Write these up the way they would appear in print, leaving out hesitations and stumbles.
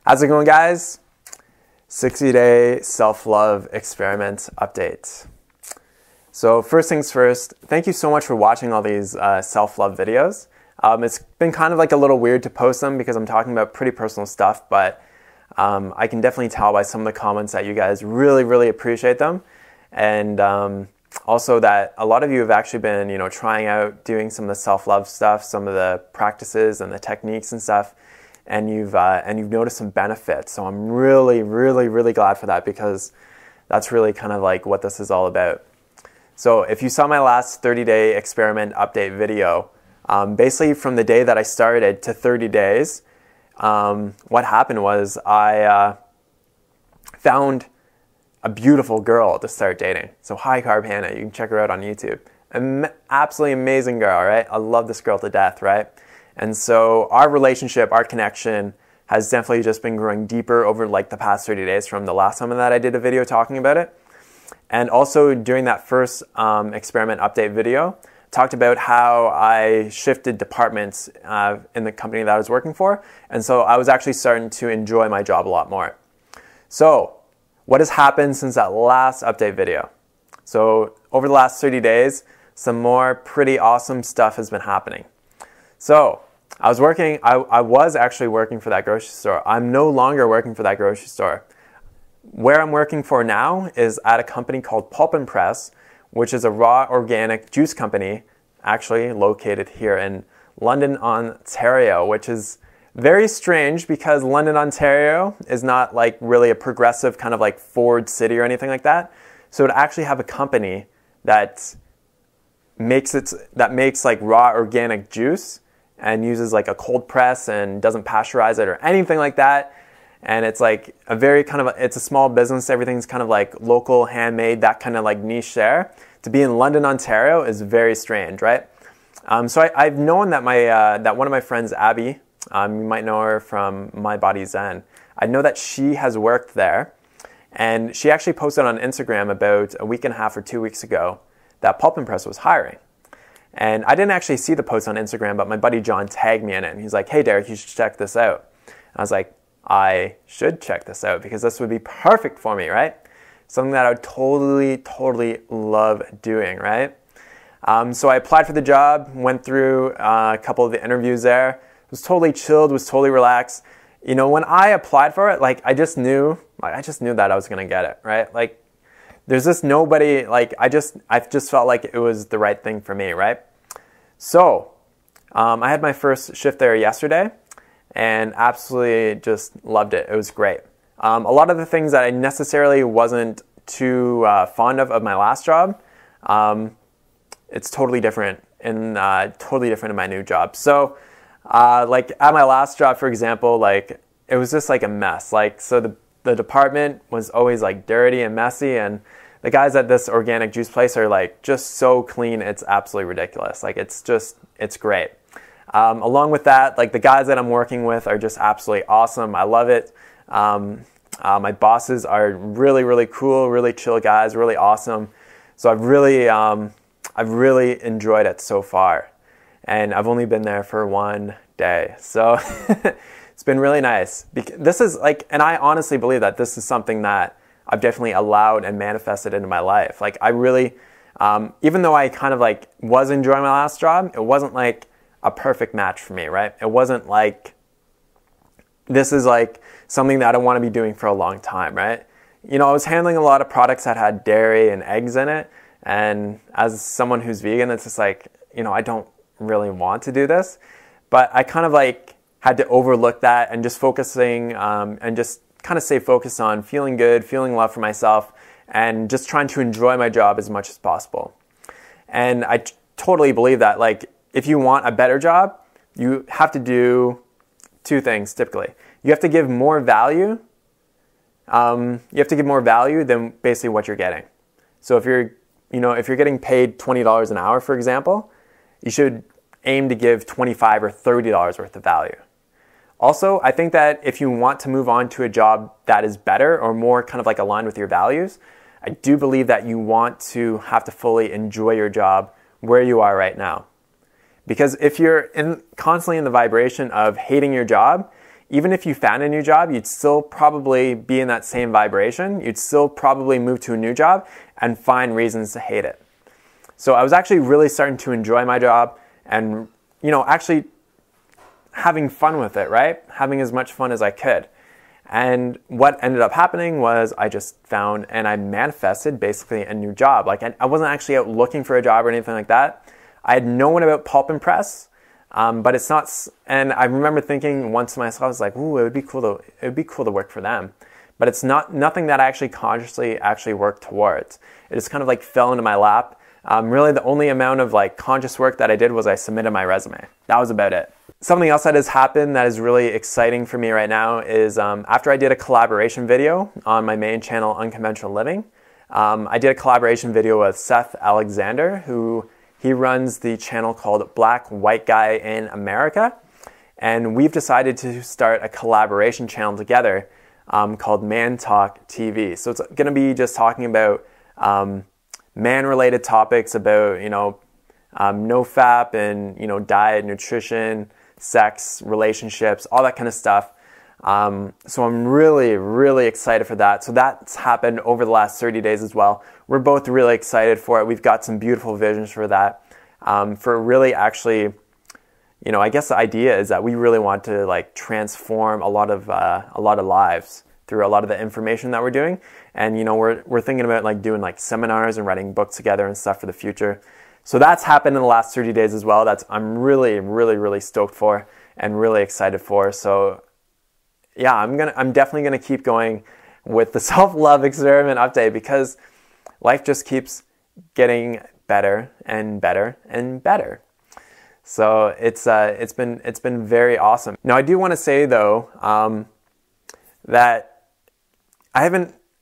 How's it going, guys? 60-day self-love experiment update. So first things first, thank you so much for watching all these self-love videos. It's been kind of like a little weird to post them because I'm talking about pretty personal stuff, but I can definitely tell by some of the comments that you guys really appreciate them. And also that a lot of you have actually been, trying out doing some of the self-love stuff, some of the practices and the techniques and stuff. And you've noticed some benefits. So I'm really glad for that, because that's really kind of like what this is all about. So if you saw my last 30-day experiment update video, basically from the day that I started to 30 days, what happened was I found a beautiful girl to start dating. So High Carb Hannah, you can check her out on YouTube. Absolutely amazing girl, right? I love this girl to death, right? And so our relationship, our connection has definitely just been growing deeper over like the past 30 days from the last time that I did a video talking about it. And also during that first experiment update video, talked about how I shifted departments in the company that I was working for. And so I was actually starting to enjoy my job a lot more. So what has happened since that last update video? So over the last 30 days, some more pretty awesome stuff has been happening. So I was actually working for that grocery store. I'm no longer working for that grocery store. Where I'm working for now is at a company called Pulp and Press, which is a raw organic juice company, actually located here in London, Ontario, which is very strange because London, Ontario is not like really a progressive kind of like forward city or anything like that. So to actually have a company that makes like raw organic juice and uses like a cold press and doesn't pasteurize it or anything like that. And it's like a very kind of, it's a small business. Everything's kind of like local, handmade, that kind of like niche there. To be in London, Ontario is very strange, right? So I've known that that one of my friends, Abby, you might know her from My Body Zen. I know that she has worked there. And she actually posted on Instagram about a week and a half or 2 weeks ago that Pulp and Press was hiring. And I didn't actually see the post on Instagram, but my buddy John tagged me in it. And he's like, hey, Derek, you should check this out. And I was like, I should check this out because this would be perfect for me, right? Something that I would totally love doing, right? So I applied for the job, went through a couple of the interviews there. Was totally chilled, was totally relaxed. When I applied for it, like I just knew that I was going to get it, right? Like there's just nobody, like I just felt like it was the right thing for me, right? So I had my first shift there yesterday and absolutely just loved it. It was great. A lot of the things that I necessarily wasn't too fond of my last job, it's totally different in my new job. So like at my last job, for example, like it was just like a mess. Like so the department was always like dirty and messy, and the guys at this organic juice place are like just so clean, it's absolutely ridiculous. Like it's great. Along with that, like the guys that I'm working with are just absolutely awesome. I love it. My bosses are really cool, really chill guys, really awesome. So I've really enjoyed it so far. And I've only been there for 1 day. So it's been really nice. This is like, and I honestly believe that this is something that I've definitely allowed and manifested into my life. Like I really, even though I kind of like was enjoying my last job, it wasn't like a perfect match for me, right? It wasn't like, this is like something that I want to be doing for a long time, right? I was handling a lot of products that had dairy and eggs in it. And as someone who's vegan, it's just like, I don't really want to do this. But I kind of like had to overlook that and just focusing and just kind of stay focused on feeling good, feeling love for myself, and just trying to enjoy my job as much as possible. And I totally believe that like if you want a better job, you have to do two things typically. You have to give more value. You have to give more value than basically what you're getting. So if you're getting paid $20 an hour, for example, you should aim to give $25 or $30 worth of value. Also, I think that if you want to move on to a job that is better or more kind of like aligned with your values, I do believe that you want to have to fully enjoy your job where you are right now. Because if you're constantly in the vibration of hating your job, even if you found a new job, you'd still probably be in that same vibration. You'd still probably move to a new job and find reasons to hate it. So I was actually really starting to enjoy my job and, actually having fun with it, right? Having as much fun as I could. And what ended up happening was I just found and I manifested basically a new job. Like I wasn't actually out looking for a job or anything like that. I had known about Pulp and Press, but it's not. And I remember thinking once to myself, I was like, "Ooh, it would be cool to work for them." But it's nothing that I actually consciously worked towards. It just kind of like fell into my lap. Really, the only amount of like conscious work that I did was I submitted my resume. That was about it. Something else that has happened that is really exciting for me right now is after I did a collaboration video on my main channel, Unconventional Living, I did a collaboration video with Seth Alexander, he runs the channel called Black White Guy in America. And we've decided to start a collaboration channel together called Man Talk TV. So it's going to be just talking about man-related topics about, NoFap and, diet, nutrition, sex, relationships, all that kind of stuff. So I'm really, really excited for that. So that's happened over the last 30 days as well. We're both really excited for it. We've got some beautiful visions for that. For really actually, I guess the idea is that we really want to like transform a lot of lives through a lot of the information that we're doing. And, we're thinking about like doing like seminars and writing books together and stuff for the future. So that's happened in the last 30 days as well. I'm really, really, really stoked for and really excited for. So yeah, I'm definitely gonna keep going with the self-love experiment update because life just keeps getting better and better and better. So it's been very awesome. Now I do want to say though that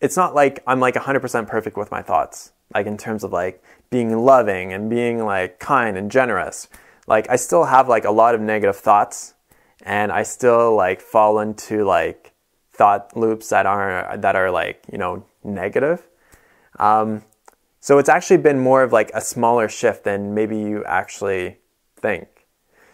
it's not like I'm like 100% perfect with my thoughts, like in terms of like being loving and being like kind and generous. Like I still have like a lot of negative thoughts and I still like fall into like thought loops that are like, negative. So it's actually been more of like a smaller shift than maybe you actually think.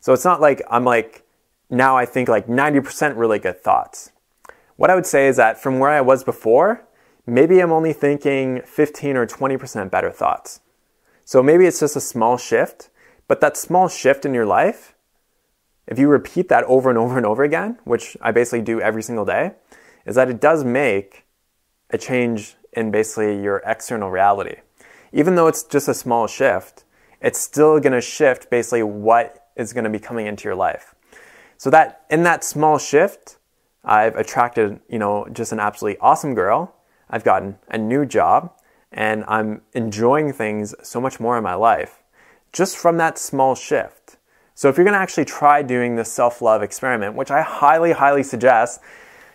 So it's not like I'm like, now I think like 90% really good thoughts. What I would say is that from where I was before, maybe I'm only thinking 15 or 20% better thoughts. So maybe it's just a small shift, but that small shift in your life, if you repeat that over and over and over again, which I basically do every single day, is that it does make a change in basically your external reality. Even though it's just a small shift, it's still going to shift basically what is going to be coming into your life. So that in that small shift, I've attracted, just an absolutely awesome girl. I've gotten a new job and I'm enjoying things so much more in my life just from that small shift. So if you're going to actually try doing this self-love experiment, which I highly, highly suggest,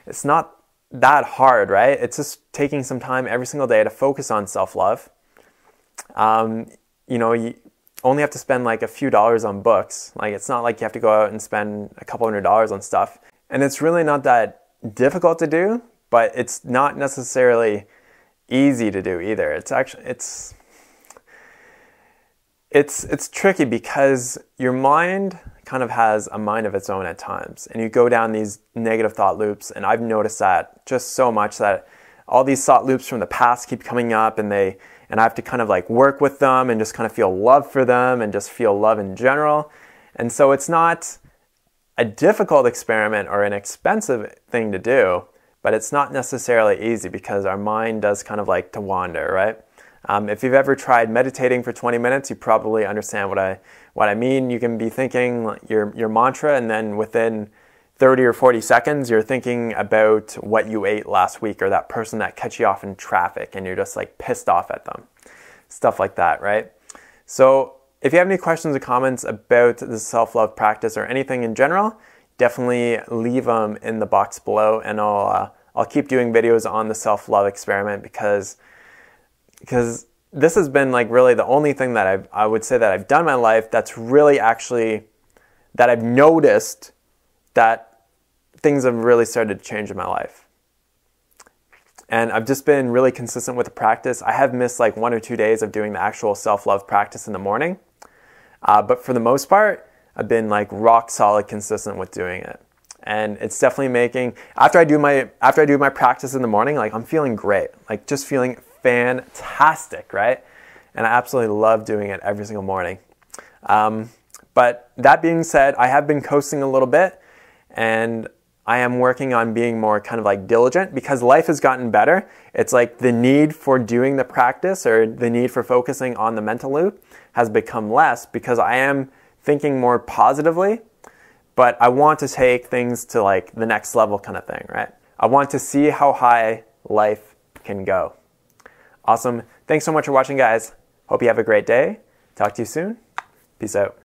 it's not that hard, right? It's just taking some time every single day to focus on self-love. You only have to spend like a few dollars on books. Like it's not like you have to go out and spend a couple $100s on stuff. And it's really not that difficult to do, but it's not necessarily easy to do either. It's tricky because your mind kind of has a mind of its own at times, and you go down these negative thought loops. And I've noticed that just so much that all these thought loops from the past keep coming up, and I have to kind of like work with them and just kind of feel love for them and just feel love in general. And so it's not a difficult experiment or an expensive thing to do, but it's not necessarily easy because our mind does kind of like to wander, right? If you've ever tried meditating for 20 minutes, you probably understand what I mean. You can be thinking your mantra, and then within 30 or 40 seconds, you're thinking about what you ate last week or that person that cut you off in traffic and you're just like pissed off at them. Stuff like that, right? So if you have any questions or comments about the self-love practice or anything in general, definitely leave them in the box below, and I'll keep doing videos on the self-love experiment because this has been like really the only thing that I would say that I've done in my life that's really actually that I've noticed that things have really started to change in my life. And I've just been really consistent with the practice. I have missed like 1 or 2 days of doing the actual self-love practice in the morning. But for the most part, I've been like rock solid consistent with doing it. and it's definitely making, after I do my practice in the morning, like I'm feeling great, like just feeling fantastic, right? And I absolutely love doing it every single morning. But that being said, I have been coasting a little bit, and I am working on being more kind of like diligent because life has gotten better. It's like the need for doing the practice or the need for focusing on the mental loop has become less because I am thinking more positively, but I want to take things to like the next level kind of thing, right? I want to see how high life can go. Awesome. Thanks so much for watching, guys. Hope you have a great day. Talk to you soon. Peace out.